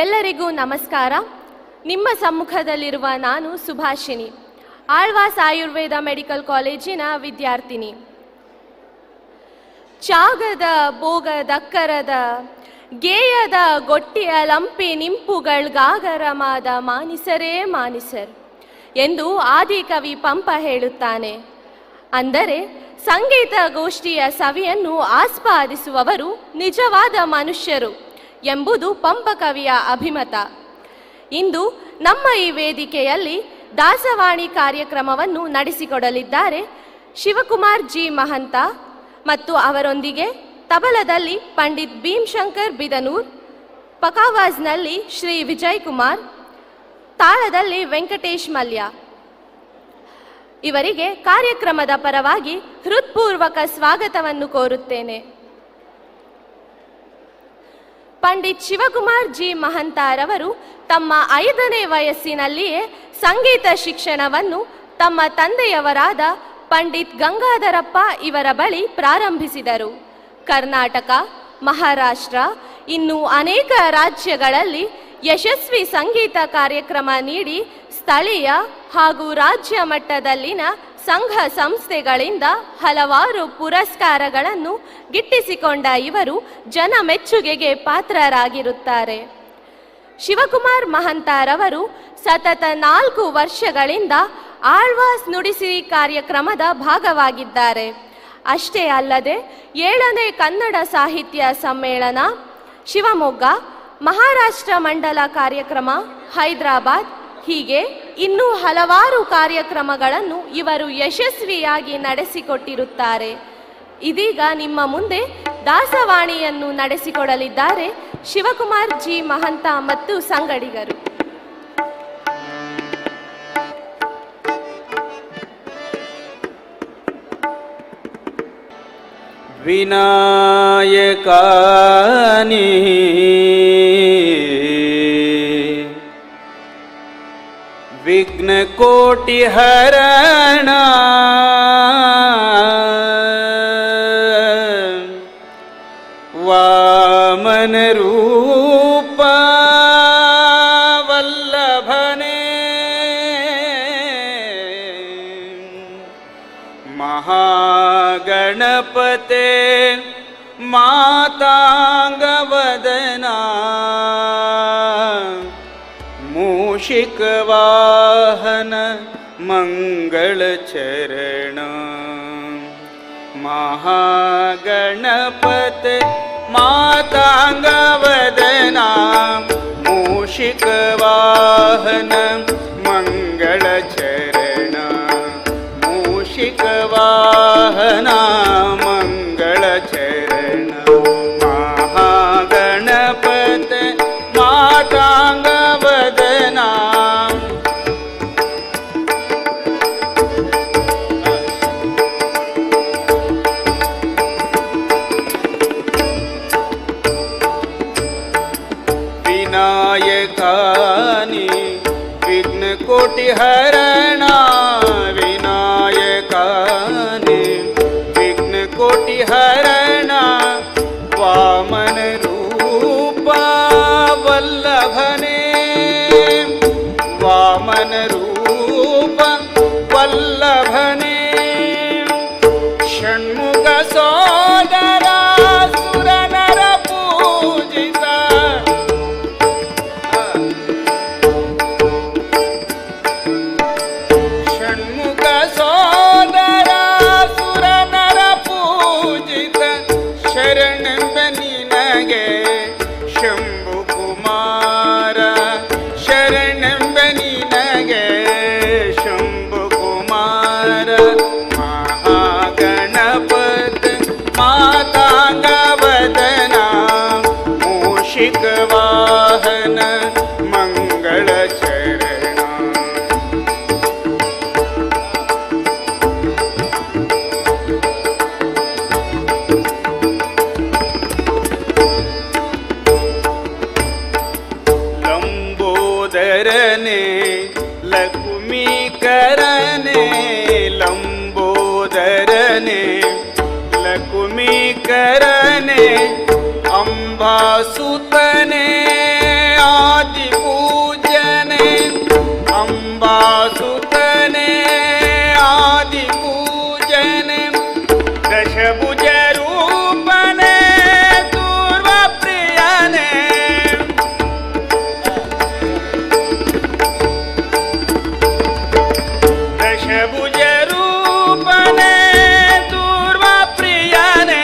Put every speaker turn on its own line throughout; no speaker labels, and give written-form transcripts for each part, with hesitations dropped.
ಎಲ್ಲರಿಗೂ ನಮಸ್ಕಾರ. ನಿಮ್ಮ ಸಮ್ಮುಖದಲ್ಲಿರುವ ನಾನು ಸುಭಾಷಿಣಿ, ಆಳ್ವಾಸ್ ಆಯುರ್ವೇದ ಮೆಡಿಕಲ್ ಕಾಲೇಜಿನ ವಿದ್ಯಾರ್ಥಿನಿ. ಚಾಗದ ಬೋಗದಕ್ಕರದ ಗೇಯದ ಗೊಟ್ಟಿಯ ಲಂಪಿ ನಿಂಪುಗಳ್ಗಾಗರಮಾದ ಮಾನಿಸರೇ ಮಾನಿಸರ್ ಎಂದು ಆದಿಕವಿ ಪಂಪ ಹೇಳುತ್ತಾನೆ. ಅಂದರೆ ಸಂಗೀತ ಗೋಷ್ಠಿಯ ಸವಿಯನ್ನು ಆಸ್ವಾದಿಸುವವರು ನಿಜವಾದ ಮನುಷ್ಯರು ಎಂಬುದು ಪಂಪ ಕವಿಯ ಅಭಿಮತ. ಇಂದು ನಮ್ಮ ಈ ವೇದಿಕೆಯಲ್ಲಿ ದಾಸವಾಣಿ ಕಾರ್ಯಕ್ರಮವನ್ನು ನಡೆಸಿಕೊಡಲಿದ್ದಾರೆ ಶಿವಕುಮಾರ್ ಜಿ ಮಹಂತ ಮತ್ತು ಅವರೊಂದಿಗೆ ತಬಲದಲ್ಲಿ ಪಂಡಿತ್ ಭೀಮಶಂಕರ್ ಬಿದನೂರ್, ಪಖಾವಾಜ್ನಲ್ಲಿ ಶ್ರೀ ವಿಜಯ್ ಕುಮಾರ್, ತಾಳದಲ್ಲಿ ವೆಂಕಟೇಶ್ ಮಲ್ಯ. ಇವರಿಗೆ ಕಾರ್ಯಕ್ರಮದ ಪರವಾಗಿ ಹೃತ್ಪೂರ್ವಕ ಸ್ವಾಗತವನ್ನು ಕೋರುತ್ತೇನೆ. ಪಂಡಿತ್ ಶಿವಕುಮಾರ್ ಜಿ ಮಹಂತಾರವರು ತಮ್ಮ 5ನೇ ವಯಸ್ಸಿನಲ್ಲಿಯೇ ಸಂಗೀತ ಶಿಕ್ಷಣವನ್ನು ತಮ್ಮ ತಂದೆಯವರಾದ ಪಂಡಿತ್ ಗಂಗಾಧರಪ್ಪ ಇವರ ಬಳಿ ಪ್ರಾರಂಭಿಸಿದರು. ಕರ್ನಾಟಕ, ಮಹಾರಾಷ್ಟ್ರ, ಇನ್ನೂ ಅನೇಕ ರಾಜ್ಯಗಳಲ್ಲಿ ಯಶಸ್ವಿ ಸಂಗೀತ ಕಾರ್ಯಕ್ರಮ ನೀಡಿ ಸ್ಥಳೀಯ ಹಾಗೂ ರಾಜ್ಯ ಮಟ್ಟದಲ್ಲಿನ ಸಂಘ ಸಂಸ್ಥೆಗಳಿಂದ ಹಲವಾರು ಪುರಸ್ಕಾರಗಳನ್ನು ಗಿಟ್ಟಿಸಿಕೊಂಡ ಇವರು ಜನ ಮೆಚ್ಚುಗೆಗೆ ಪಾತ್ರರಾಗಿರುತ್ತಾರೆ. ಶಿವಕುಮಾರ್ ಮಹಂತಾರವರು ಸತತ 4 ವರ್ಷಗಳಿಂದ ಆಳ್ವಾಸ್ ನುಡಿಸಿರಿ ಕಾರ್ಯಕ್ರಮದ ಭಾಗವಾಗಿದ್ದಾರೆ. ಅಷ್ಟೇ ಅಲ್ಲದೆ 7ನೇ ಕನ್ನಡ ಸಾಹಿತ್ಯ ಸಮ್ಮೇಳನ ಶಿವಮೊಗ್ಗ, ಮಹಾರಾಷ್ಟ್ರ ಮಂಡಲ ಕಾರ್ಯಕ್ರಮ ಹೈದರಾಬಾದ್, ಹೀಗೆ ಇನ್ನೂ ಹಲವಾರು ಕಾರ್ಯಕ್ರಮಗಳನ್ನು ಇವರು ಯಶಸ್ವಿಯಾಗಿ ನಡೆಸಿಕೊಟ್ಟಿರುತ್ತಾರೆ. ಇದೀಗ ನಿಮ್ಮ ಮುಂದೆ ದಾಸವಾಣಿಯನ್ನು ನಡೆಸಿಕೊಡಲಿದ್ದಾರೆ ಶಿವಕುಮಾರ್ ಜಿ ಮಹಂತ ಮತ್ತು ಸಂಗಡಿಗರು.
ವಿನಾಯಕಾನಿ ವಿಘ್ನ ಕೋಟಿ ಹರಣ ವಾಮನ ರೂಪ ವಲ್ಲಭನೆ ಮಹಾಗಣಪತೆ ಮಾತಾಂಗವದನಾ ಮೂಷಿಕವಾಹನ ಮಂಗಳಚರಣ ಮಹಾಗಣಪತೆ ಮಾತಾಂಗವದನಾ ಮೂಷಿಕವಾಹನ ಮಂಗಳಚರಣ ಮೂಷಿಕವಾಹನ ಮಂಗಳಚರಣ ಮಹಾಗಣಪತೆ ಮಾತಾಂಗವದನಾ ವಿನಾಯಕಾನಿ ವಿಘ್ನ ಕೋಟಿ ಹರಣ ವಿನಾಯಕಾನಿ ವಿಘ್ನ ಕೋಟಿ ಹರಣ ವಾಮನ ರೂಪ ವಲ್ಲಭನೆ ವಾಮನ ರೂಪ ವಲ್ಲಭನೆ ಷಣ್ಮುಖ ಸೋದರ ಸುರನರ ಪೂಜಿತ ಷಣ್ಮುಖ ಸೋದರ ಸುರನರ ಪೂಜಿತ ಶರಣೆಂಬ ನಿನಗೆ ಶಂಭು ಕುಮಾರ ಶರಣೆಂಬ ನಿನಗೆ ಶಂಭು ಕುಮಾರ ಮಹಾಗಣಪತ ಮಾತಾಂಗವದನ ಮೂಷಿಕವಾಹನ ಮಂಗಳಚರಣ ಲಂಬೋದರನೆ ಲಕುಮೀಕರನೆ ಲಂಬೋದರನೆ ಲಕುಮೀಕರನೆ ಅಂಬ ಅಂಬಾಸುತನೆ ಆದಿಪೂಜನೆ ಅಂಬಾಸುತನೆ ಆದಿಪೂಜನೆ ದಶಭುಜ ರೂಪನೆ ದೂರ್ವ ಪ್ರಿಯನೆ ದಶಭುಜ ರೂಪನೆ ದೂರ್ವ ಪ್ರಿಯನೆ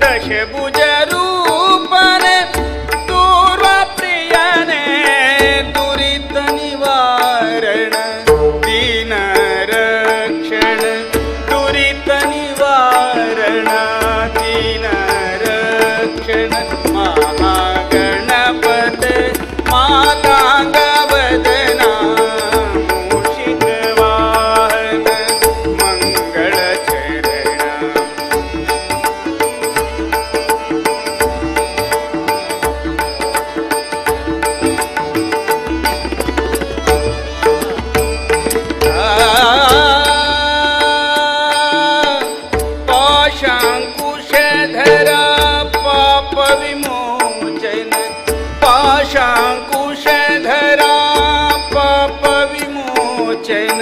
ದಶಭುಜ ರೂಪನೆ ದೂರ್ವ ಪ್ರಿಯನೆ ದುರಿತ ನಿವಾರಣ ದೀನ ರಕ್ಷಣ ದುರಿತ ನಿವಾರಣ ದೀನ ರಕ್ಷಣ ಮಹಾಗಣಪತೆ ಮಾತಾಂಗ ವದನ ಮೂಷಿಕ ವಾಹನ ಮಂಗಳ ಚರಣ पाशाङ्कुशधर पाप विमोचन पाशाङ्कुशधर पाप विमोचन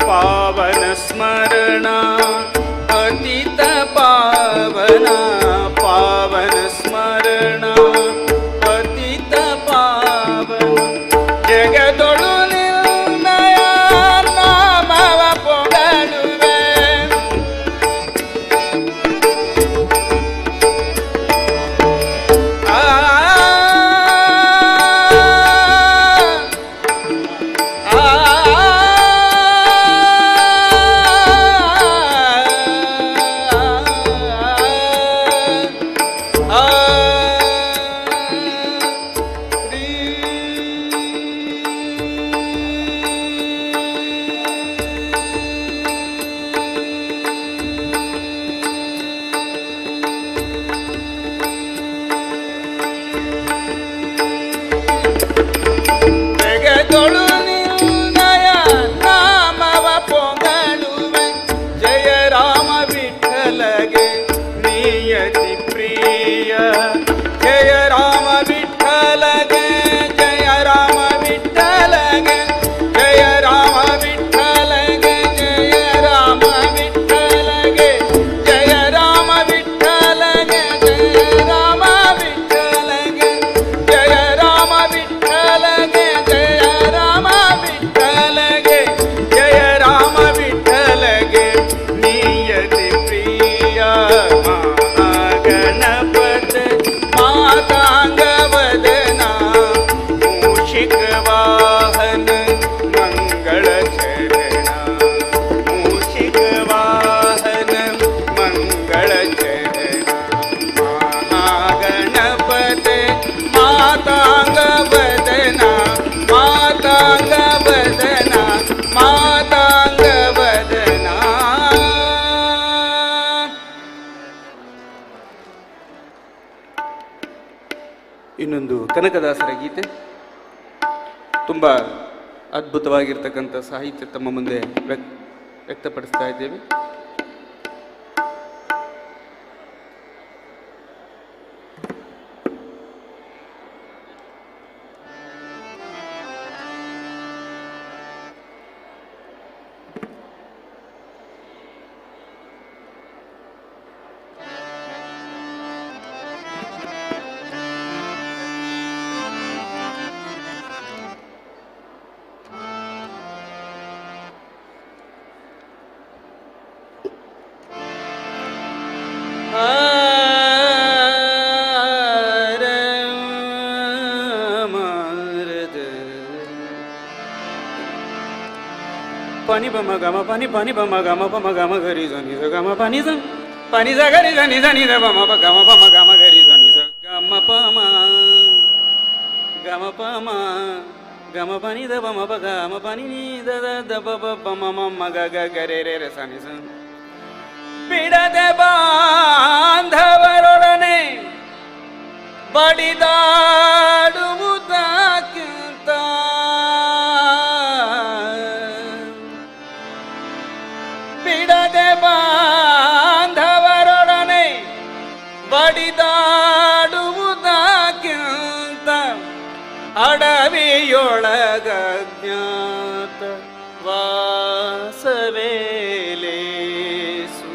पावन स्मरण अतीत पावन पावन स्मरण अतीत पावन जगदೊಳು ನಿರ್ಣಯ ನಾಮವ ಪೊಗಳುವೆ ಜಗದೊಳು ನಿರ್ಣಯ ನಾಮವ ಪೊಗಳುವೆ ಜಯ ರಾಮ ವಿಠಲಗೆ ನಿಯತಿ ಪ್ರಿಯ ಜಯ ರಾಮ ವಿಠಲಗೆ ಜಯ ರಾಮ ವಿಠಲಗೆ ಜಯ ರಾಮ ವಿಠಲಗೆ ಜಯ ರಾಮ ವಿಠಲಗೆ ಜಯ ರಾಮ ವಿಠಲಗೆ ಜಯ ರಾಮ ವಿಠಲಗೆ ಜಯ ರಾಮ ವಿಠಲಗೆ ಜಯ ರಾಮ ವಿಠಲಗೆ ಜಯ ರಾಮ ವಿಠಲಗೆ ನಿಯತಿ ಪ್ರಿಯ ಮಹಾಗಣಪತೆ ಮಾತಾಂಗ ವದನ ಮೂಷಿಕ ವಾಹನ ಮಂಗಳ ಚರಣ ಮೂಷಿಕ ವಾಹನ ಮಂಗಳ ಚರಣ ಮಹಾಗಣಪತೆ ಮಾತಾಂಗ ವದನ ಮಾತಾಂಗ ವದನ ಮಾತಾಂಗ ವದನ. ಇನ್ನೊಂದು ಕನಕದಾಸರ ಗೀತೆ, ತುಂಬ ಅದ್ಭುತವಾಗಿರ್ತಕ್ಕಂಥ ಸಾಹಿತ್ಯ ತಮ್ಮ ಮುಂದೆ ವ್ಯಕ್ತಪಡಿಸ್ತಾ ಇದ್ದೇವೆ. pani bama gama pani pani bama gama gari zani za gama pani za gari zani zani za bama gama gari zani za gama pani da bama gama pani ni da da bama mama ga gare re re sani za ಬಿಡದೆ ಬಾಂಧವರೊಡನೆ ಬಡಿದಾಡುವುದಕ್ಕಿಂತ ಬಿಡದೆ ಬಾಂಧವರೊಡನೆ ಬಡಿದಾಡುವುದ ಅಡವಿಯೊಳಗಜ್ಞಾತ ವಾಸವೇಲೇಸು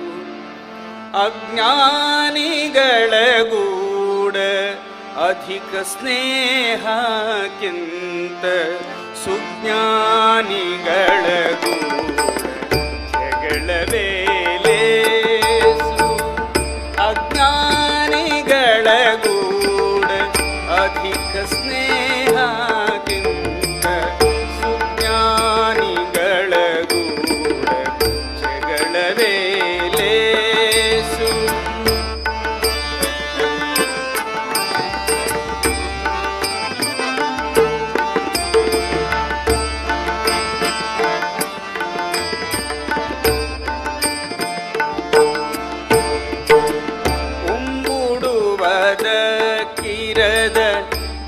ಅಜ್ಞಾನಿಗಳ ಗೂಡ ಅಧಿಕ ಸ್ನೇಹಕ್ಕಿಂತ ಸುಜ್ಞಾನಿಗಳ ಗೂಡ ಜಗಳವೇಲೇಸು ಅಜ್ಞಾನಿಗಳ ಗೂಡ ಅಧಿಕ ಸ್ನೇಹಕ್ಕಿಂತ ಸುಜ್ಞಾನಿಗಳ ಗೂಡ ಜಗಳವೇಲೇಸು ಕಿರದ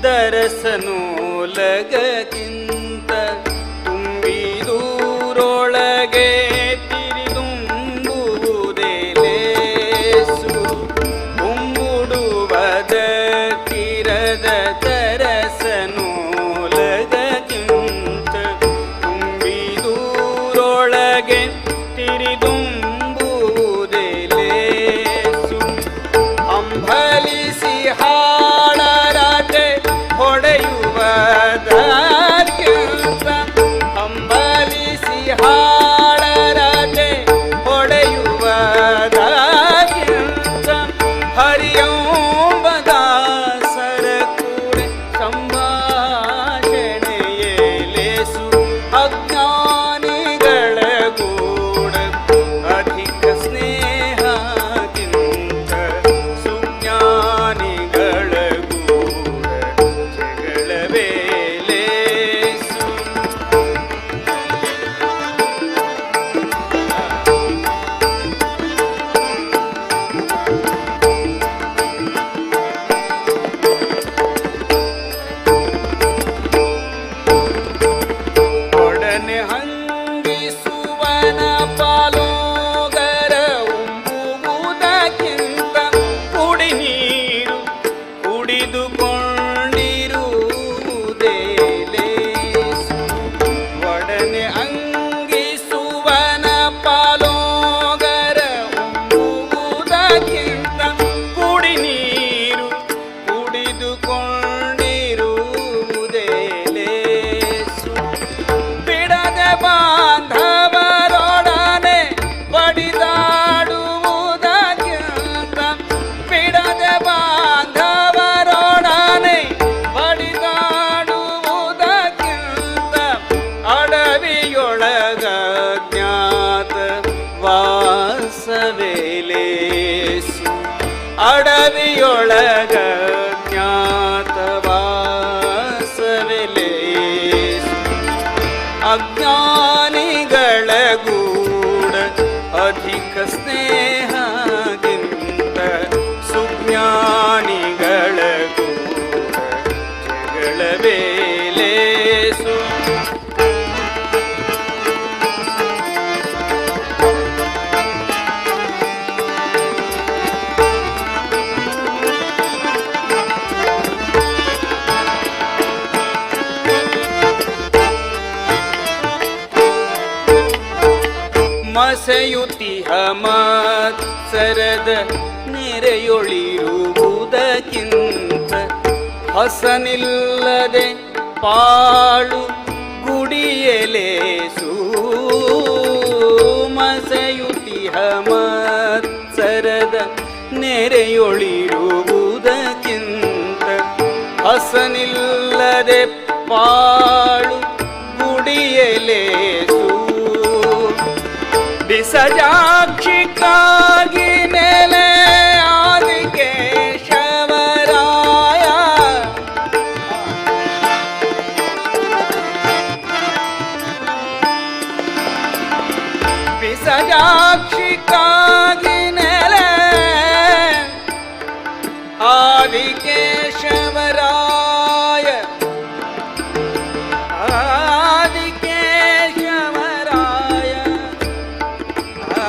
ದರಸನೋಲಗಕ್ಕಿಂತ ತುಂಬಿದೂರೊಳಗೆ ತಿರಿದುಂಬುವುದೇಲೇಸು ಉಂಬುಡುವದ ಕಿರದ ದರಸನೋಲಗಕ್ಕಿಂತ ತುಂಬಿದೂರೊಳಗೆ ತಿರಿದುಂಬುವುದೇಲೇಸು ಅಂಬಲಿಸಿ ಹಾಡರಟೆ ಹೊಡೆಯುವುದಕ್ಕಿಂತ ಅಂಬಲಿಸಿ ಹಾಡರಟೆ ಹೊಡೆಯುವುದಕ್ಕಿಂತ ಹರಿಯಂಬದ ಸರಕುಡೆ ಸಂಭಾಷಣೆಯೇಲೇಸು ಅಜ್ಞಾನಿಗಳ ಗೂಡ ಅಧಿಕ ಸ್ನೇಹಕ್ಕಿಂತ ಸುಜ್ಞಾನಿಗಳ ಗೂಡ ಜಗಳವೇಲೇಸು ಒಡನೆ ಹಂಗಿಸುವನ ಪಾಲೋಗರ ಉಂಬುವುದಕ್ಕಿಂತ ಕುಡಿ ನೀರು ಕುಡಿದುಕೊಂಡಿರುವುದೇಲೇಸು ಒಡನೆ ಅಂಗಿಸುವನ ಪಾಲೋಗರ ಉಂಬುವುದಕ್ಕಿಂತ ಕುಡಿ ನೀರು ಕುಡಿದುಕೊಂಡಿರುವುದೇಲೇಸು ಬಿಡದೆ ಬಾಂಧವರೊಡನೆ ಬಡಿದಾಡುವುದಕ್ಕಿಂತ ಬಿಡದೆ ಬಾಂಧವರೊಡನೆ ಬಡಿದಾಡುವುದಕ್ಕಿಂತ ಅಡವಿಯೊಳಗ ಜ್ಞಾತ ವಾಸವೇಲೇಸು ಅಡವಿಯೊಳಗ ಜ್ಞಾತ ವಾಸವೇಲೇಸು ಅಜ್ಞಾನಿಗಳ ಗೂಡ ಅಧಿಕ ಸ್ನೇಹಕ್ಕಿಂತ ಸುಜ್ಞಾನಿಗಳ ಗೂಡ ಜಗಳವೇಲೇಸು ಮಸೆಯುತಿಹ ಮತ್ಸರದ ನೆರೆಯೊಳಿರುವುದಕ್ಕಿಂತ ಹಸನಿಲ್ಲದೆ ಪಾಳು ಗುಡಿಯಲೇಸು ಮಸೆಯುತಿಹ ಮತ್ಸರದ ನೆರೆಯೊಳಿರುವುದಕ್ಕಿಂತ ಹಸನಿಲ್ಲದೆ ಪಾಳು ಗುಡಿಯಲೇಸು ಬಿಸಜಾಕ್ಷಿಗಾಗಿ ನೆಲೆ ಆದಿಕೇಶವರಾಯ ಬಿಸಜಾಕ್ಷಿಗಾಗಿ ನೆಲೆ ಆದಿಕೇಶವರಾಯ ಆದಿಕೇಶವರಾಯ ಆ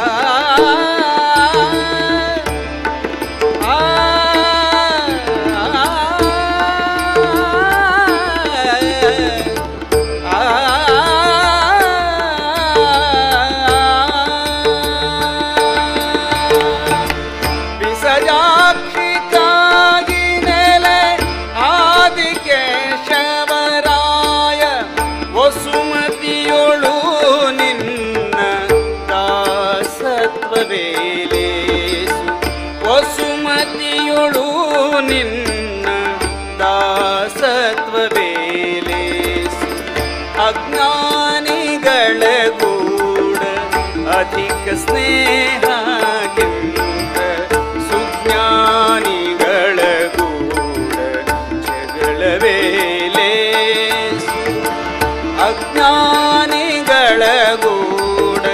ಸತ್ವವೇಲೇಸು ಅಜ್ಞಾನಿಗಳ ಗೂಢ ಅಧಿಕ ಸ್ನೇಹಕ್ಕಿಂತ ಸುಜ್ಞಾನಿಗಳ ಗೂಢ ಜಗಳವೇಲೇಸು ಅಜ್ಞಾನಿಗಳ ಗೂಢ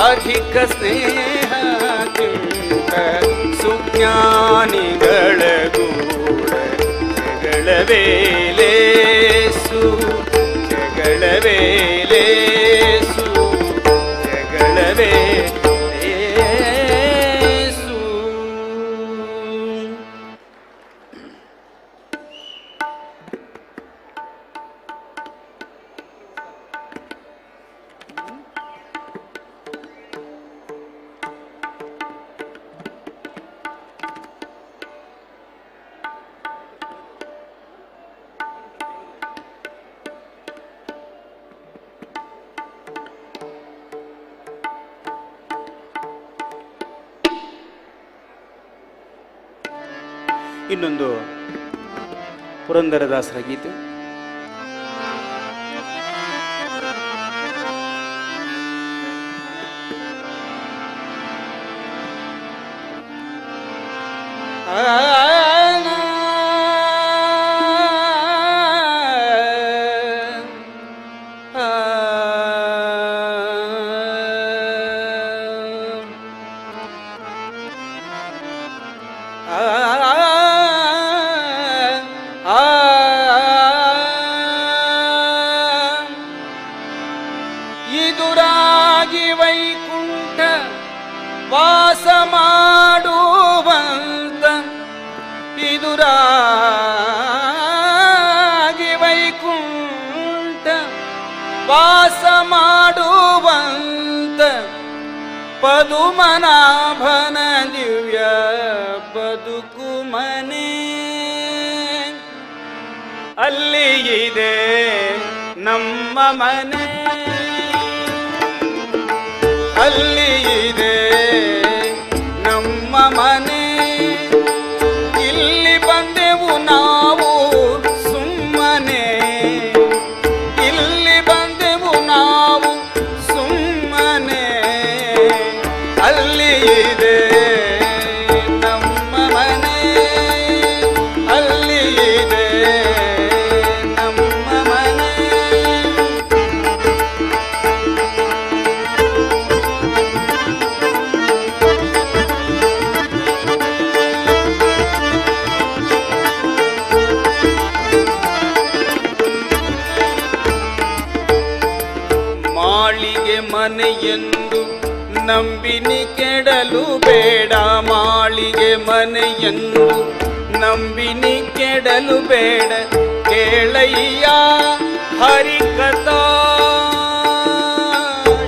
ಅಧಿಕ ಸ್ನೇಹಕ್ಕಿಂತ ಸುಜ್ಞಾನಿಗಳ ಗೂಢ ಜಗಳವೇಲೇಸು ಜಗಳವೇಲೇಸು ಜಗಳವೇಲೇಸು. ಇನ್ನೊಂದು ಪುರಂದರದಾಸರ ಗೀತೆ. ಇದುರಾಗಿ ವೈಕುಂಠ ವಾಸ ಮಾಡುವಂತ ಇದುರಾಗಿ ವೈಕುಂಠ ವಾಸ ಮಾಡುವಂತ ಪದುಮನಾಭನ ದಿವ್ಯ ಬದುಕು ಮನೆ ಅಲ್ಲಿ ಇದೆ ನಮ್ಮ ಮನೆ ಅಲ್ಲಿ ಇದೆ ನಮ್ಮ ಮನೆ ಇಲ್ಲಿ ಬಂದೆವು ನಾವು ಸುಮ್ಮನೆ ಇಲ್ಲಿ ಬಂದೆವು ನಾವು ಸುಮ್ಮನೆ ಅಲ್ಲಿ ಇದೆ ನಮ್ಮ ಮನೆ ಅಲ್ಲಿ ಇದೆ ನಮ್ಮ ಮನೆ. ಮಾಳಿಗೆ ಮನೆಯೆಂದು ನಂಬಿನಿ ಕೆಡಲು ಬೇಡ ಮಾಳಿಗೆ ಮನೆಯೆಂದು ನಂಬಿನಿ ಕೆಡಲು ಬೇಡ ಕೇಳಯ್ಯ ಹರಿಕಥಾ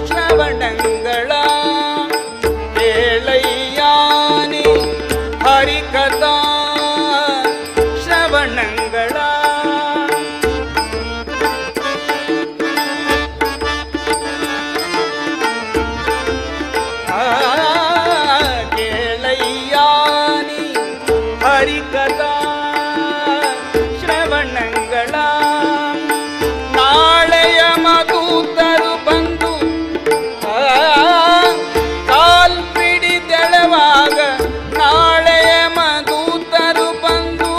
ಶ್ರವಣಂಗಳ ಕೇಳಯ್ಯಾನಿ ಹರಿಕಥಾ ಶ್ರವಣಂಗಳ. ಕೇಳಯ್ಯಾನಿ ಹರಿಕಥಾ ಶ್ರವಣಂಗಳ ನಾಳೆಯ ಮಧೂತರು ಬಂದು ಕಾಲ್ಪಿಡಿದೆಳೆವಾಗ ನಾಳೆಯ ಮಧೂತರು ಬಂದು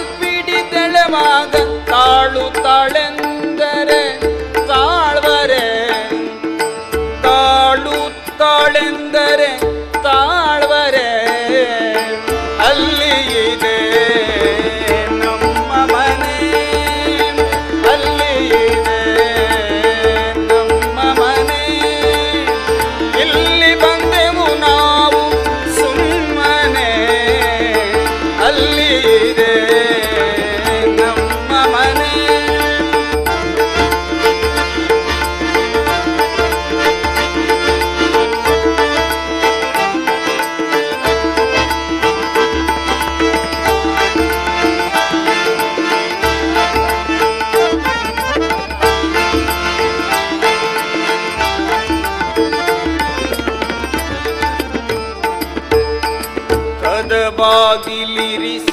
ಕಾಲ್ಪಿಡಿದೆಳೆವಾಗ ತಾಳು ತಾಳೆಂದರೆ ತಾಳ್ವರೆ ತಾಳು ತಾಳೆಂದರೆ ತಾಳ್ವರೆ ಅಲ್ಲಿ ಇದೆ ನಮ್ಮ ಮನೆ ಅಲ್ಲಿ ಇದೆ ನಮ್ಮ ಮನೆ ಇಲ್ಲಿ ಬಂದೆವು ನಾವು ಸುಮ್ಮನೆ ಅಲ್ಲಿ ಇದೆ ನಮ್ಮ ಮನೆ. ಕದ ಬಾಗಿಲಿರಿಸಿ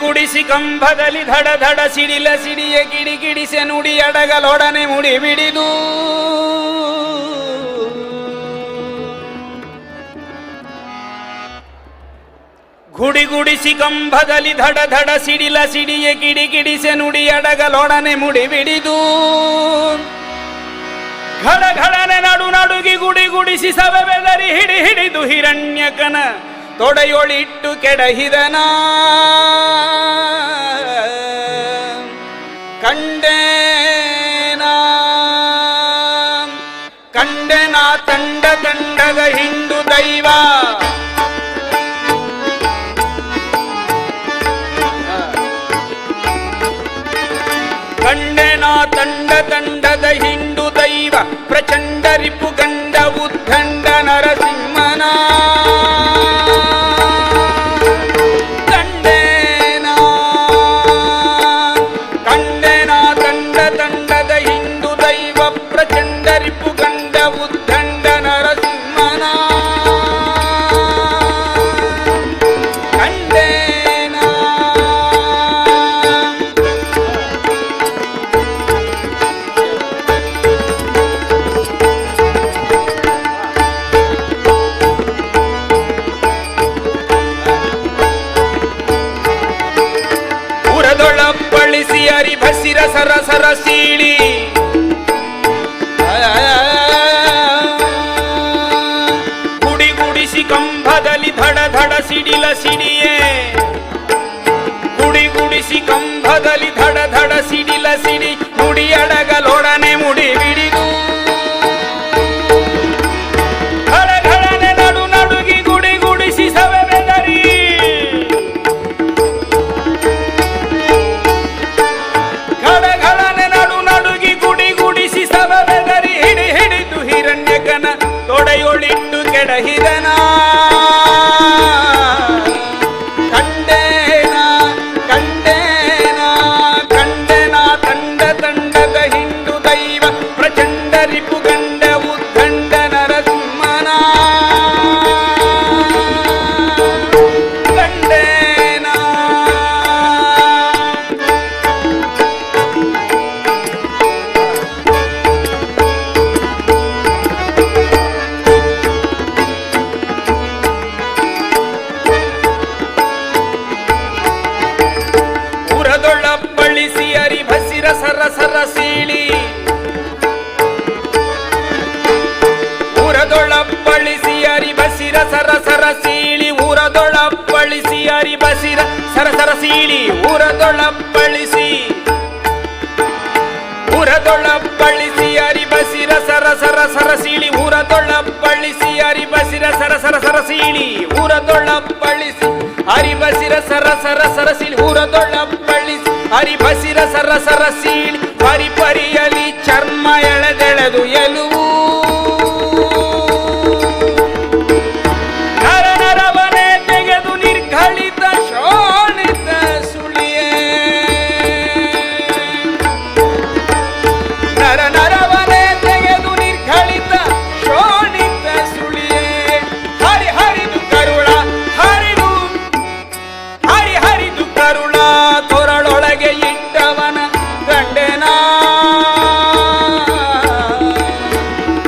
ಗುಡಿಸಿ ಕಂಬದಲ್ಲಿ ಧಡ ಧಡ ಸಿಡಿಲ ಸಿಡಿಯ ಕಿಡಿ ಕಿಡಿಸೆ ನುಡಿ ಅಡಗಲೊಡನೆ ಮುಡಿ ಬಿಡಿದು ಗುಡಿ ಗುಡಿಸಿ ಕಂಬದಲ್ಲಿ ಧಡ ಧಡ ಸಿಡಿಲ ಸಿಡಿಯ ಕಿಡಿ ಕಿಡಿಸೆ ನುಡಿ ಅಡಗಲೊಡನೆ ಮುಡಿ ಬಿಡಿದು ಘಡ ಘಡನೆ ನಡು ನಡುಗಿ ಗುಡಿ ಗುಡಿಸಿ ಸಭೆ ಬೆದರಿ ಹಿಡಿ ಹಿಡಿದು ಹಿರಣ್ಯಕನ ತೊಡೆಯೊಳಿಟ್ಟು ಕೆಡಹಿದನ ಕಂಡೇನ ಕಂಡೆನ ತಂಡ ತಂಡದ ಹಿಂಡು ದೈವ ಕಂಡೆನ ತಂಡ ತಂಡದ ಹಿಂಡು ದೈವ ಪ್ರಚಂಡ ರಿಪು ಗಂಡ ಉದ್ದಂಡ ನರಸಿಂಹನ ಕಂಡೆನ ಕಂಡೆನ ತಂಡ ತಂಡದ ಹಿಂಡು ದೈವ ಪ್ರಚಂಡ ರಿಪು ಗಂಡ ಉದ್ದಂಡ ನರಸಿಂಹನ ಕಂಡೆನ ಉರದೊಳಪ್ಪಳಿಸಿ ಅರಿಭಸಿರ ಸರ ಸರ ಸೀಳಿ ಗುಡಿ ಗುಡಿಸಿ ಕಂಬದಲ್ಲಿ ಧಡ ಧಡ ಸಿಡಿಲ ಸಿಡಿಯೇ ಗುಡಿ ಗುಡಿಸಿ ಕಂಬದಲ್ಲಿ ಧಡ ಧಡ ಸಿಡಿಲ ಸಿಡಿ ನುಡಿ ಅಡಗಲೊಡನೆ ಮುಡಿ ಬಿಡಿದು ಘಡ ಘಡನೆ ನಡು ನಡುಗಿ ಗುಡಿ ಗುಡಿಸಿ ಸವೆ ಬೆದರಿ ಘಡ ಘಡನೆ ನಡು ನಡುಗಿ ಗುಡಿ ಗುಡಿಸಿ ಸವೆ ಬೆದರಿ ಹಿಡಿ ಹಿಡಿದು ಹಿರಣ್ಯಕನ ತೊಡೆಯೊಳಿಟ್ಟು ಕೆಡಹಿದನ ಕಂಡೇನ ಕಂಡೇನ ಕಂಡೆನ ತಂಡ ತಂಡದ ಹಿಂಡು ದೈವ ಪ್ರಚಂಡ ರಿಪು ಗಂಡ ಉದ್ದಂಡ ನರಸಿಂಹನ ಕಂಡೇನ ಉರದೊಳಪ್ಪಳಿಸಿ ಅರಿಭಸಿರ ಸರ ಸರ ಸೀಳಿ ಊರದೊಳಪ್ಪಳಿಸಿ ಅರಿಬಸಿರ ಸರ ಸರ ಸೀಳಿ ಊರದೊಳಪ್ಪಳಿಸಿ ಅರಿಬಸಿರ ಸರ ಸರ ಸೀಳಿ ಊರದೊಳಪ್ಪಳಿಸಿ ಊರದೊಳಪ್ಪಳಿಸಿ ಅರಿಬಸಿರ ಸರ ಸರ ಸರ ಸೀಳಿ ಊರದೊಳಪ್ಪಳಿಸಿ ಅರಿಬಸಿರ ಸರ ಸರ ಸರ ಸೀಳಿ ಊರದೊಳಪ್ಪಳಿಸಿ ಅರಿಬಸಿರ ಸರ ಸರ ಸರ ಸೀಳಿ ಊರದೊಳಪ್ಪಳಿಸಿ ಹರಿಬಸಿರ ಸರ ಸರ ಸೀಳಿ ಪರಿಪರಿಯಲಿ ಚರ್ಮ ಎಳೆದೆಳೆದು ಎಲುವು ನರ ನರವನೆ ತೆಗೆದು ನಿರ್ಘಳಿತ ಶೋಣಿತ ಸುಳಿಯೇ ನರ ನರವನೆ ತೆಗೆದು ನಿರ್ಘಳಿತ ಶೋಣಿತ ಸುಳಿಯೇ ಹರಿ ಹರಿದು ಕರುಳ ಹರಿದು ಹರಿ ಹರಿದು ಕರುಳ ತೊರಳೊಳಗೆ ಇಟ್ಟವನ ಕಂಡೆನ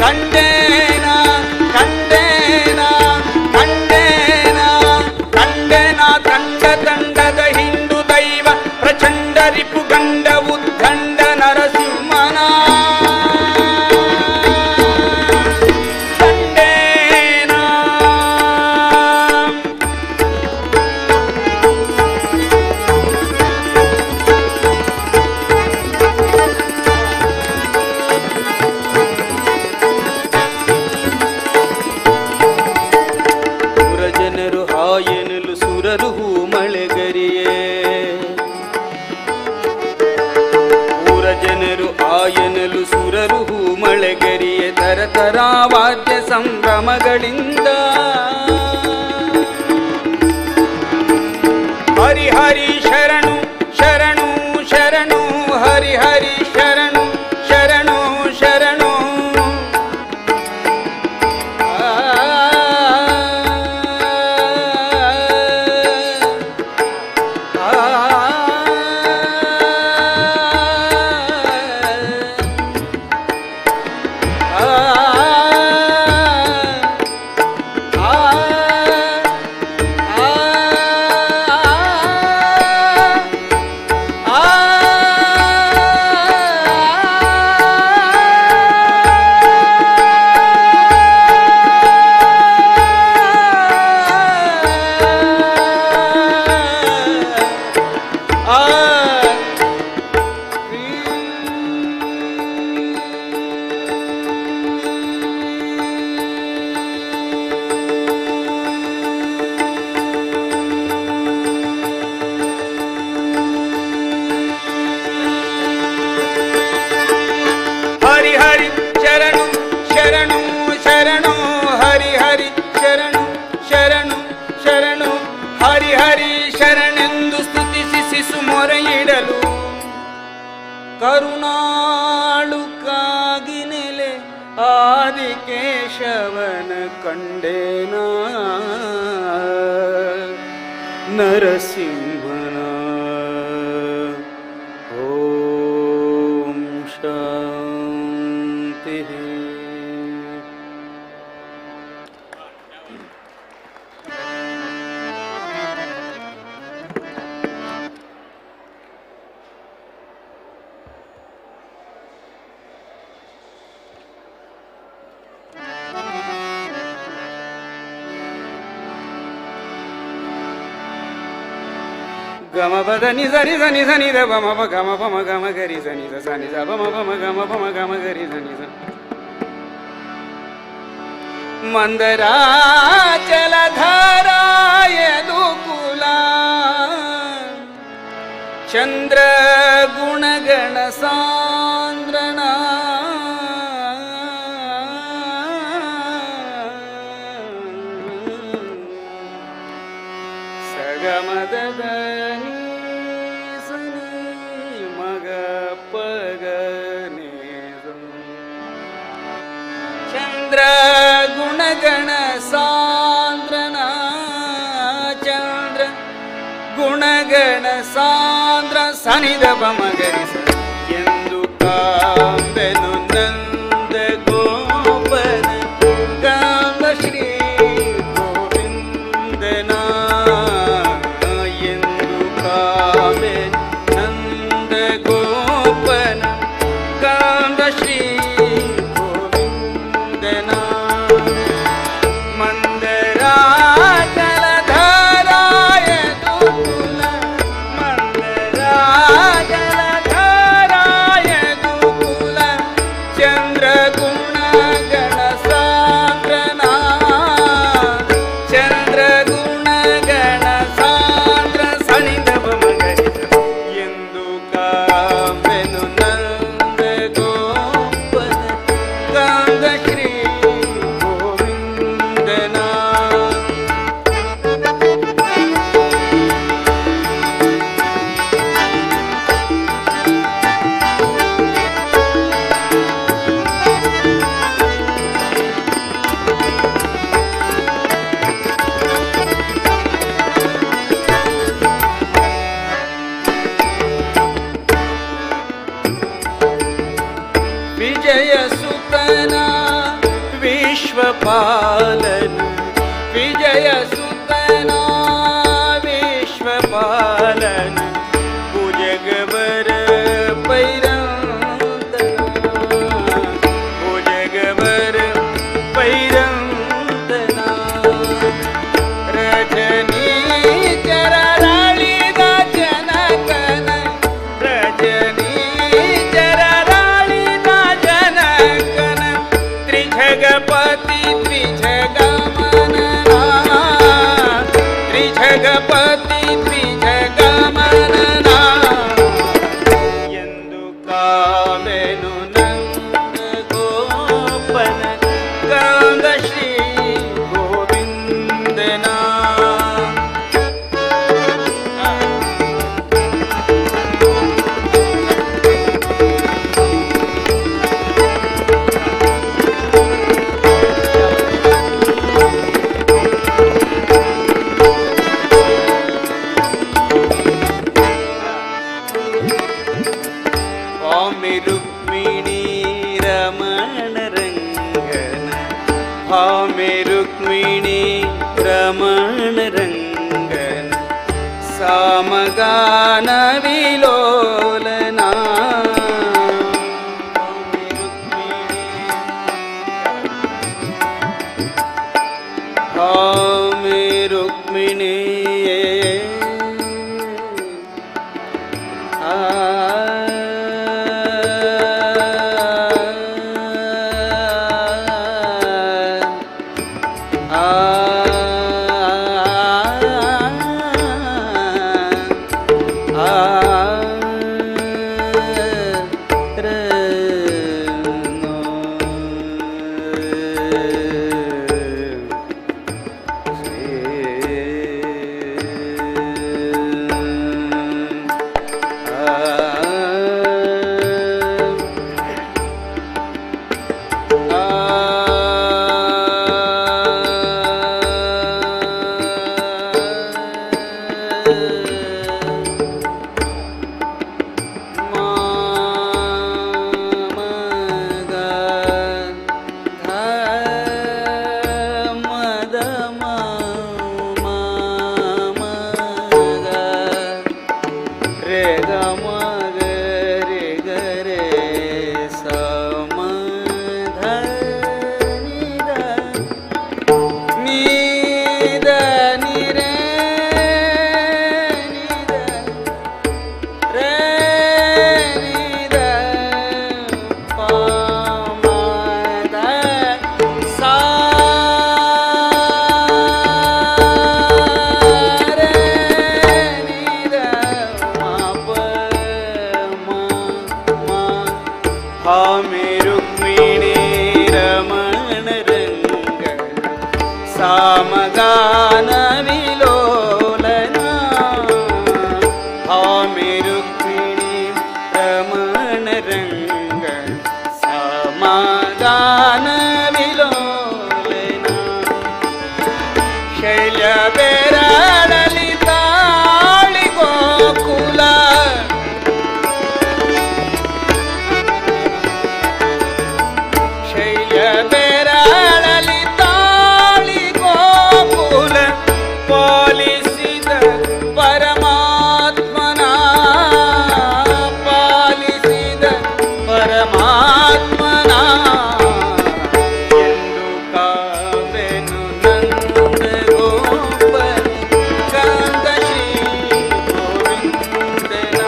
ಕಂಡೇನ ಕಂಡೇನ ಕಂಡೇನ ಕಂಡೆನ ತಂಡ ತಂಡದ ಹಿಂಡು ದೈವ ಪ್ರಚಂಡ ರಿಪು ಗಂಡ ಉದ್ದಂಡ ನರಸಿಂಹನ ಕಂಡೇನ ಸುರಜನರು ಹಾಯೆನಲು ಸುರರು ಹೂ ಮಳೆಗರಿಯೇ ಊರ ಜನರು ಆಯನಲು ಸುರರು ಹೂ ಮಳೆಗರಿಯೇ ತರತರ ವಾದ್ಯ ಸಂಭ್ರಮಗಳಿಂದ ಹರಿ ಹರಿ ಶರಣು ಶರಣು ಶರಣು ಹರಿ ಹರಿ ಶರಣು ಶರಣು ಶರಣು ಆ ಕರುಣಾಳು ಕಾಗಿನೆಲೆ ಆದಿಕೇಶವನ ಕಂಡೇನ ನರಸಿಂಹನ. ಓಂ ಶಾಂತಿ. ಗಮ ಪದ ನಿ ಸರಿ ಸನಿ ಸನಿ ದ ಬಮ ಪ ಗಮ ಪಮ ಗಮ ಗರಿ ಸನಿ ಸ ಸನಿ ಸ ಬಮ ಪಮ ಗಮ ಪಮ ಗಮ ಗರಿ ಸನಿ ಸ. ಮಂದರಾಚಲಧಾರಾಯದು ಕುಲ ಚಂದ್ರ ಗುಣಗಣ ಸಾಂದ್ರನ ಸಗಮದ ಮಗ ಪಗನೆ ಚಂದ್ರ ಗುಣಗಣ ಸಾಂದ್ರನ ಚಂದ್ರ ಗುಣಗಣ ಸಾಂದ್ರ ಸನಿದ ಬಮಗರಿಸ ಎಂದು ಕಾಂಬೆನು ನಂದ ಗೋಪನ ಕಾಂಬ ಶ್ರೀ ಗೋವಿಂದನ ಎಂದು ಕಾಂಬೆ ನಂದ ಗೋಪನ ಕಾಂಬ ಶ್ರೀ ಗೋವಿಂದನ. ಮಂದರಾಜಲಧಾರಾಯದು ಕುಲ ಮಂದರಾಜಲಧಾರಾಯದು ಕುಲ ಚಂದ್ರ ಗುಣಗಣ ಸಾಂದ್ರನ ಚಂದ್ರ ಗುಣಗಣ ಸಾಂದ್ರ ಸನಿದವ ಮಗರಿಸ ಎಂದು ಕಾಂಬೆನು ನಂದ ಗೋಪನ ಕಾಂದ ಶ್ರೀ ಗೋವಿಂದನ. ವಿಜಯ ಸುತನ ವಿಶ್ವಪಾಲನ ವಿಜಯ ಸುತನ ವಿಶ್ವಪಾಲನ ಭುಜಗವರ ಪೈರಂದನ ಭುಜಗವರ ಪೈರಂದನ ರಜನಿ ಚರಳಿದ ಜನಕನ ರಜನಿ ಚರಳಿದ ಜನಕನ ತ್ರಿಜಗಪತಿ ತ್ರಿಜಗಮನನ ತ್ರಿಜಗಪತಿ ತ್ರಿಜಗಮನನ ಎಂದು ಕಾಮೆನು ನಂದ ಗೋಪನ ಕಾಂದ ಶ್ರೀ ಗೋವಿಂದನ. ಸ್ವಾಮಿ ರುಕ್ಮಿಣಿ ರಮಣ ರಂಗನ ಸ್ವಾಮಿ ರುಕ್ಮಿಣಿ ರಮಣ ರಂಗನ ಸಾಮಗಾನ ವಿಲೋಲನ ಸ್ವಾಮಿ ರುಕ್ಮಿಣಿ ಸ್ವಾಮಿ ರುಕ್ಮಿಣಿ
ಮದ ಮ ರೇ ಗ ಮ ಗ ರೇ ಗ ರೇ ಸ ಮ ಧ ನಿ ದ ನೀ ದ ನಿ ರೇ ನಿ ದ ರೇ ನಿ ದ ಪ ಮ ದ ಸಾ ರೇ ನಿ ದ ಮ ಪ ಮ ಮ ಹಾಮಿ ರುಕ್ಮಿಣಿ ರಮಣ ರಂಗ ಸಾಮಗಾನ ವಿಲೋಲನ ಹಾಮಿ ರುಕ್ಮಿಣಿ ರಮಣ ರಂಗ ಸಾಮಗಾನ ವಿಲೋಲನ ಶೈಲ ಬೆರಳಲಿ ತಾಳಿ ಗೋಕುಲ ಶೈಲ ಬೆರಳಲಿ ತಾಳಿ ಗೋಕುಲ ಪಾಲಿಸಿದ ಪರಮಾತ್ಮನ ಪಾಲಿಸಿದ ಪರಮಾತ್ಮನ ಎಂದು ಕಾವೆನು ನಂದ ಗೋಪನ ಕಂದ ಶ್ರೀ ಗೋವಿಂದನ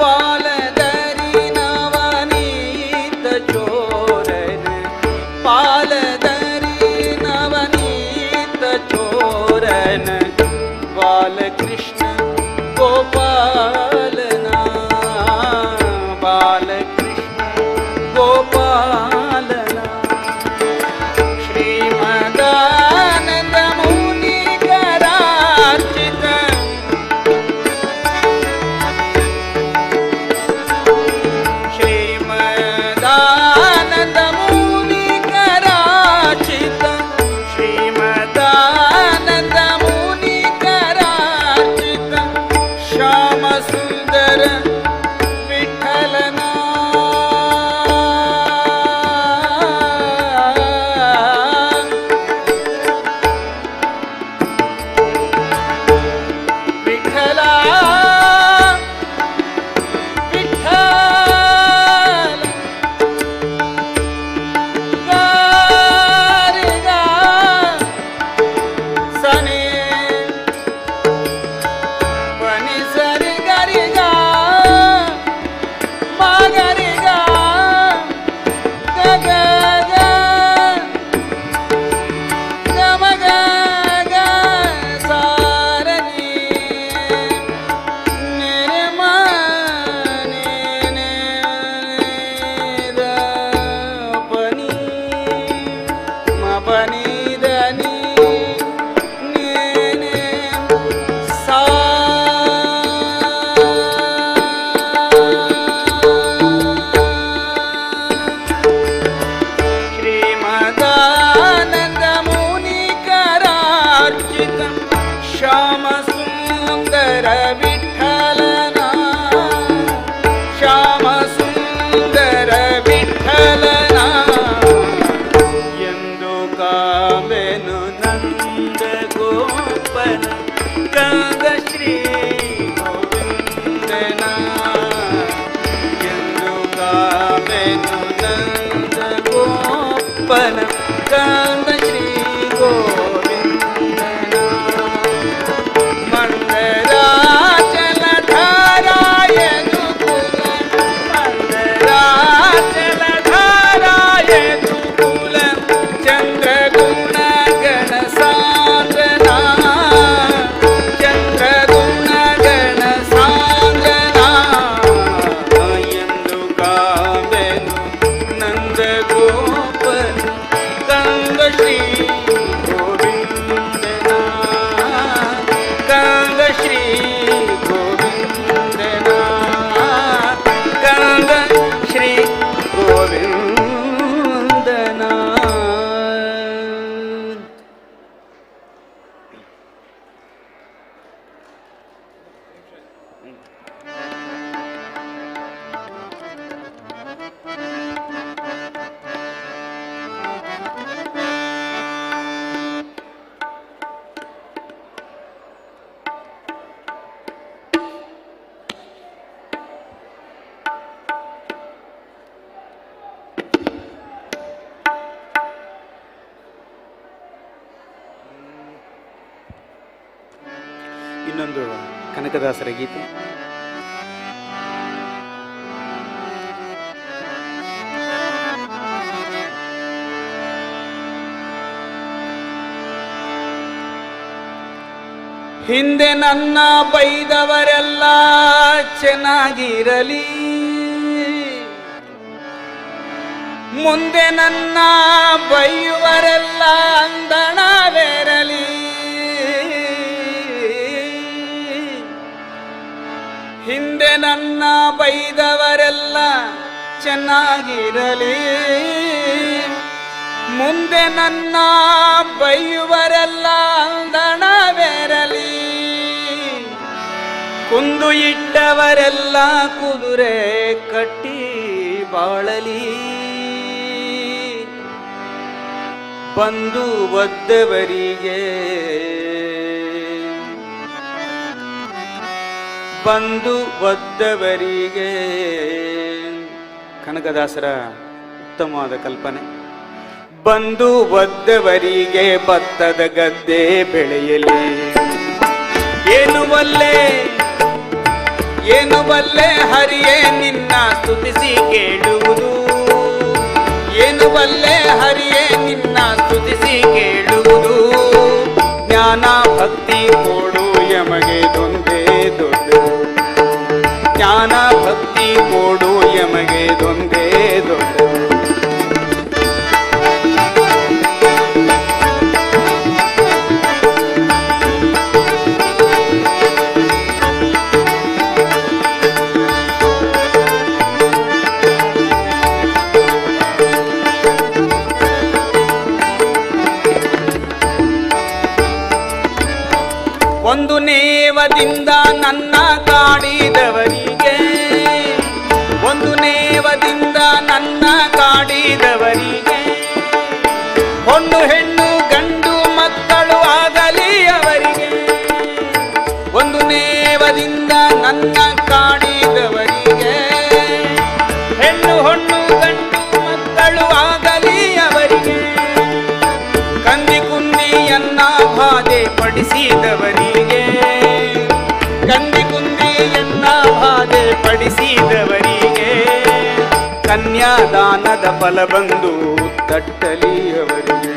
ಪಾಲದರಿ ನವನೀತ ಚೋರನ ಪಾಲದರಿ ನವನೀತ ಚೋರನ ಬಾಲಕೃಷ್ಣ ಗೋಪಾಲನ ಬಾಲಕೃಷ್ಣ ಗೋಪಾಲನ ಶ್ರೀಮದಾನಂದ ಮುನಿಕರಾರ್ಚಿತ ಶ್ರೀಮದಾನಂದ ಮುನಿಕರಾರ್ಚಿತ ಶ್ರೀಮದಾನಂದ ಮುನಿಕರಾರ್ಚಿತ ಶ್ಯಾಮ ಸುಂದರ ವಿಠಲನ ವಿಠಲ ವಿಠಲ ಗಾರಿಗ ಸನಿ ಪನಿ ಸರಿ ಗರಿಗ ಮಗರಿಗ ಗಗ ಗಮಗ ಗ ಸಾರನಿ ನಿರ್ಮ ದ ಪನಿ ಮ ಪನಿ ಧನಿ ನೇ ಸಾ ಶ್ರೀಮದಾನಂದ ಮುನಿಕರಾರ್ಚಿತ ಶ್ಯಾಮ ಸುಂದರ ವಿಠಲನ ಶ್ಯಾಮ ಸುಂದರ ವಿಠಲನ ಎಂದು ಕಾವೆನು ನಂದ ಗೋಪನ ಕಂದ ಶ್ರೀ ಗೋವಿಂದನ ಎಂದು ಕಾವೆನು ನಂದ ಗೋಪನ ಕಂದ ಶ್ರೀ ಗೋವಿಂದನ ಮಂದರಾಚಲ ಧಾರಾಯನು ಕುಲ ಮಂದರಾಚಲ ಧಾರಾಯನು ಕುಲ ಚಂದ್ರಗುಣ ಗಣ ಸಾಂದ್ರನ ಚಂದ್ರಗುಣ ಗಣ ಸಾಂದ್ರನ ಎಂದು ಕಾವೆನು ನಂದ ಗೋಪನ ಕಂದ ಶ್ರೀ ಇನ್ನೊಂದು ಕನಕದಾಸರ ಗೀತೆ. ಹಿಂದೆ ನನ್ನ ಬೈದವರೆಲ್ಲ ಚೆನ್ನಾಗಿರಲಿ, ಮುಂದೆ ನನ್ನ ಬೈಯುವರೆಲ್ಲ ಅಂದಣವೇರಲಿ. ಹಿಂದೆ ನನ್ನ ಬೈದವರೆಲ್ಲ ಚೆನ್ನಾಗಿರಲಿ, ಮುಂದೆ ನನ್ನ ಬೈಯುವರೆಲ್ಲ ಅಂದಣವೇರಲಿ. ಕುಂದು ಇಟ್ಟವರೆಲ್ಲ ಕುದುರೆ ಕಟ್ಟಿ ಬಾಳಲಿ, ಬಂದು ಒದ್ದವರಿಗೆ ಬಂದು ಒದ್ದವರಿಗೆ. ಕನಕದಾಸರ ಉತ್ತಮವಾದ ಕಲ್ಪನೆ. ಬಂದು ಒದ್ದವರಿಗೆ ಭತ್ತದ ಗದ್ದೆ ಬೆಳೆಯಲಿ, ಏನು ಬಲ್ಲೆ ಹರಿಯೇ ನಿನ್ನ ಸ್ತುತಿಸಿ ಕೇಳುವುದು, ಏನು ಬಲ್ಲೆ ಹರಿಯೇ ನಿನ್ನ ಸ್ತುತಿಸಿ ಕೇಳುವುದು. ಜ್ಞಾನ ಭಕ್ತಿ ಕೊಡು ಯಮಗೆ ದೊಂದೇ ದೊಡ್ಡ, ಜ್ಞಾನ ಭಕ್ತಿ ಕೊಡು ಯಮಗೆ ದೊಂದೇ ದೊಡ್ಡ. ಒಂದು ನೇವದಿಂದ ನನ್ನ ಕಾಡಿದವರಿಗೆ, ಒಂದು ನೇವದಿಂದ ನನ್ನ ಕಾಡಿದವರಿಗೆ, ಹೊಣ್ಣು ಹೆಣ್ಣು ಗಂಡು ಮಕ್ಕಳು ಆಗಲಿ ಅವರಿಗೆ. ಒಂದು ನೇವದಿಂದ ನನ್ನ ಕಾಡಿದವರಿಗೆ, ಹೆಣ್ಣು ಹೊಣ್ಣು ಗಂಡು ಮಕ್ಕಳು ಆಗಲಿ ಅವರಿಗೆ. ಕಂದಿ ಕುಂದಿಯನ್ನ ಬಾಧೆ ಪಡಿಸಿದವರಿಗೆ, ಕಂದಿ ಕುಂದಿಯನ್ನ ಬಾಧೆ ಪಡಿಸಿದವರಿಗೆ. ಕನ್ಯಾದಾನದ ಫಲ ಬಂದು ತಟ್ಟಲಿ ಅವರಿಗೆ,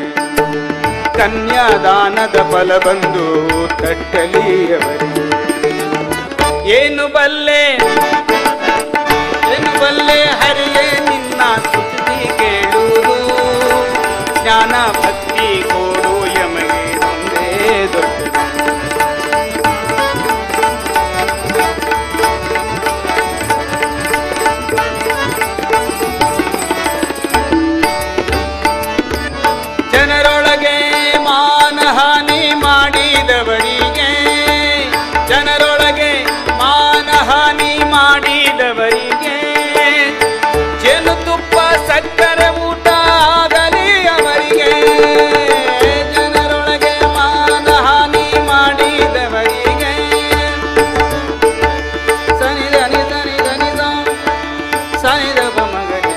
ಕನ್ಯಾದಾನದ ಫಲ ಬಂದು ತಟ್ಟಲಿ ಅವರಿಗೆ. ಏನು ಬಲ್ಲೆ ಹರಿಯೇ ನಿನ್ನ ಸ್ತುತಿ ಕೇಳುವುದು, ಜ್ಞಾನ ಭಕ್ತಿ ಕೊಡು ಯಮಗೆ ಒಂದೇ ದೊಡ್ಡ. ಜನರೊಳಗೆ ಮಾನಹಾನಿ ಮಾಡಿದವರಿಗೆ, ಜನರೊಳಗೆ ಮಾನಹಾನಿ ಮಾಡಿದವರಿಗೆ, ಜೇನುತುಪ್ಪ ಸಕ್ಕರೆ ಊಟ ಆಗಲಿ ಅವರಿಗೆ. ಜನರೊಳಗೆ ಮಾನಹಾನಿ ಮಾಡಿದವರಿಗೆ, ಸನಿದ ನಿದ ನಿದ ನಿದ ಸನಿದ ಬಮಗರಿ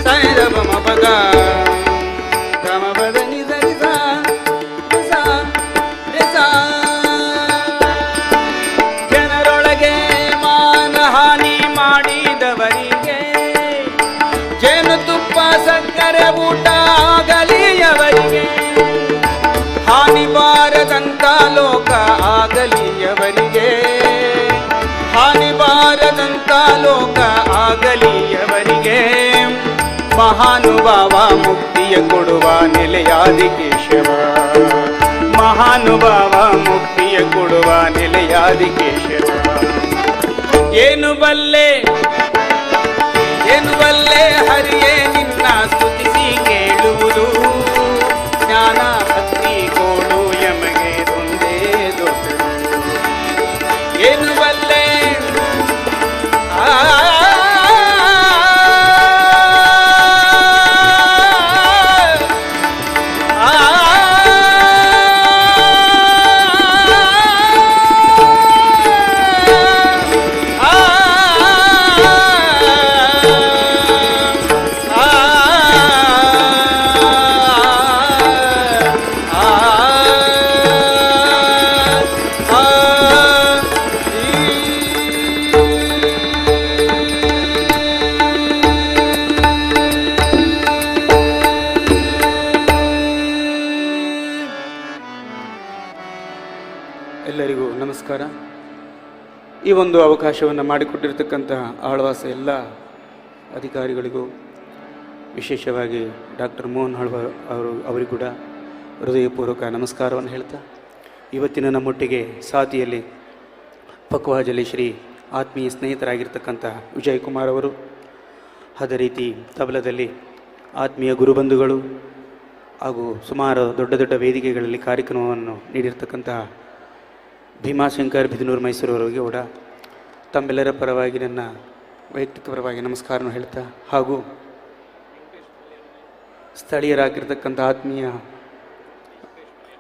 ಸನಿದ ಬಮ ಪದ ಗಮ ಪದ ನಿದ ನಿದ ಜನರೊಳಗೆ ಮಾನಹಾನಿ ಮಾಡಿದವರಿಗೆ, ಜೇನುತುಪ್ಪ ಸಕ್ಕರೆ ಊಟ ಆಗಲಿ ಅವರಿಗೆ. ಹಾನಿ ಬಾರದಂತ ಲೋಕ ಆಗಲಿ ಅವರಿಗೆ, ಹಾನಿ ಬಾರದಂತ ಲೋಕ ಆಗಲಿ ಅವರಿಗೆ. ಮಹಾನುಭಾವ ಮುಕ್ತಿಯ ಕೊಡುವ ನೆಲೆಯಾದಿ ಕೇಶವ, ಮಹಾನುಭಾವ ಮುಕ್ತಿಯ ಕೊಡುವ ನೆಲೆಯಾದಿ ಕೇಶವ. ಏನು ಬಲ್ಲೆ ಹರಿಯೇ ನಿನ್ನ ಸ್ತುತಿಸಿ ಕೇಳುವುದು, ಜ್ಞಾನ ಭಕ್ತಿ ಕೊಡು ಯಮಗೆ ಒಂದೇ ದೊಡ್ಡ. ಏನು ಬಲ್ಲೆ ಈ ಒಂದು ಅವಕಾಶವನ್ನು ಮಾಡಿಕೊಟ್ಟಿರ್ತಕ್ಕಂಥ ಆಳ್ವಾಸ ಎಲ್ಲ ಅಧಿಕಾರಿಗಳಿಗೂ, ವಿಶೇಷವಾಗಿ ಡಾಕ್ಟರ್ ಮೋಹನ್ ಆಳ್ವ ಅವರಿಗೂ ಕೂಡ ಹೃದಯಪೂರ್ವಕ ನಮಸ್ಕಾರವನ್ನು ಹೇಳ್ತಾ, ಇವತ್ತಿನ ನಮ್ಮೊಟ್ಟಿಗೆ ಸಾತಿಯಲ್ಲಿ ಪಕ್ವಾಜಲಿ ಶ್ರೀ ಆತ್ಮೀಯ ಸ್ನೇಹಿತರಾಗಿರ್ತಕ್ಕಂಥ ವಿಜಯ್ ಕುಮಾರ್ ಅವರು, ಅದೇ ರೀತಿ ತಬಲದಲ್ಲಿ ಆತ್ಮೀಯ ಗುರುಬಂಧುಗಳು ಹಾಗೂ ಸುಮಾರು ದೊಡ್ಡ ದೊಡ್ಡ ವೇದಿಕೆಗಳಲ್ಲಿ ಕಾರ್ಯಕ್ರಮವನ್ನು ನೀಡಿರ್ತಕ್ಕಂತಹ ಭೀಮಾಶಂಕರ್ ಬಿದನೂರು ಮೈಸೂರವರಿಗೆ ಕೂಡ ತಮ್ಮೆಲ್ಲರ ಪರವಾಗಿ ನನ್ನ ವೈಯಕ್ತಿಕ ಪರವಾಗಿ ನಮಸ್ಕಾರವನ್ನು ಹೇಳ್ತಾ, ಹಾಗೂ ಸ್ಥಳೀಯರಾಗಿರ್ತಕ್ಕಂಥ ಆತ್ಮೀಯ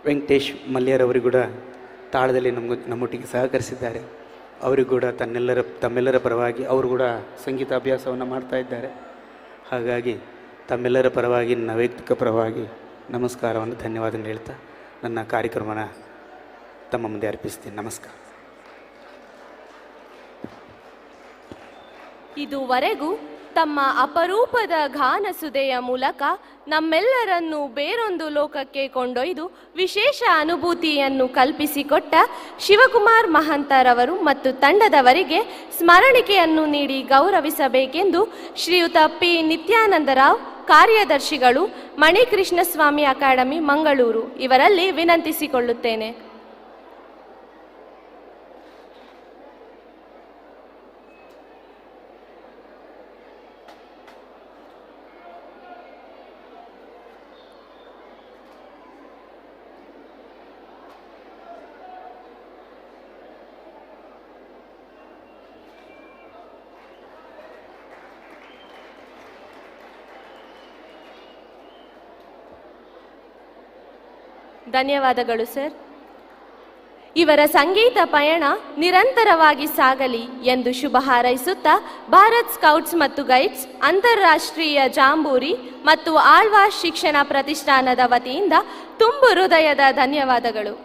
ವೆಂಕಟೇಶ್ ಮಲ್ಯರವರಿಗೂ ಕೂಡ ತಾಳದಲ್ಲಿ ನಮ್ಮೊಟ್ಟಿಗೆ ಸಹಕರಿಸಿದ್ದಾರೆ. ಅವರಿಗೂ ಕೂಡ ತಮ್ಮೆಲ್ಲರ ಪರವಾಗಿ ಅವರು ಕೂಡ ಸಂಗೀತ ಅಭ್ಯಾಸವನ್ನು ಮಾಡ್ತಾ ಇದ್ದಾರೆ. ಹಾಗಾಗಿ ತಮ್ಮೆಲ್ಲರ ಪರವಾಗಿ ನನ್ನ ವೈಯಕ್ತಿಕ ಪರವಾಗಿ ನಮಸ್ಕಾರವನ್ನು ಧನ್ಯವಾದ ಹೇಳ್ತಾ ನನ್ನ ಕಾರ್ಯಕ್ರಮನ ತಮ್ಮ ಮುಂದೆ ಅರ್ಪಿಸ್ತೀನಿ. ನಮಸ್ಕಾರ.
ಇದುವರೆಗೂ ತಮ್ಮ ಅಪರೂಪದ ಗಾನಸುದೆಯ ಮೂಲಕ ನಮ್ಮೆಲ್ಲರನ್ನು ಬೇರೊಂದು ಲೋಕಕ್ಕೆ ಕೊಂಡೊಯ್ದು ವಿಶೇಷ ಅನುಭೂತಿಯನ್ನು ಕಲ್ಪಿಸಿಕೊಟ್ಟ ಶಿವಕುಮಾರ್ ಮಹಂತರವರು ಮತ್ತು ತಂಡದವರಿಗೆ ಸ್ಮರಣಿಕೆಯನ್ನು ನೀಡಿ ಗೌರವಿಸಬೇಕೆಂದು ಶ್ರೀಯುತ ಪಿ ನಿತ್ಯಾನಂದರಾವ್, ಕಾರ್ಯದರ್ಶಿಗಳು, ಮಣಿಕೃಷ್ಣಸ್ವಾಮಿ ಅಕಾಡೆಮಿ, ಮಂಗಳೂರು ಇವರಲ್ಲಿ ವಿನಂತಿಸಿಕೊಳ್ಳುತ್ತೇನೆ. ಧನ್ಯವಾದಗಳು ಸರ್. ಇವರ ಸಂಗೀತ ಪಯಣ ನಿರಂತರವಾಗಿ ಸಾಗಲಿ ಎಂದು ಶುಭ ಹಾರೈಸುತ್ತಾ, ಭಾರತ್ ಸ್ಕೌಟ್ಸ್ ಮತ್ತು ಗೈಡ್ಸ್, ಅಂತಾರಾಷ್ಟ್ರೀಯ ಜಾಂಬೂರಿ ಮತ್ತು ಆಳ್ವಾಸ್ ಶಿಕ್ಷಣ ಪ್ರತಿಷ್ಠಾನದ ವತಿಯಿಂದ ತುಂಬು ಹೃದಯದ ಧನ್ಯವಾದಗಳು.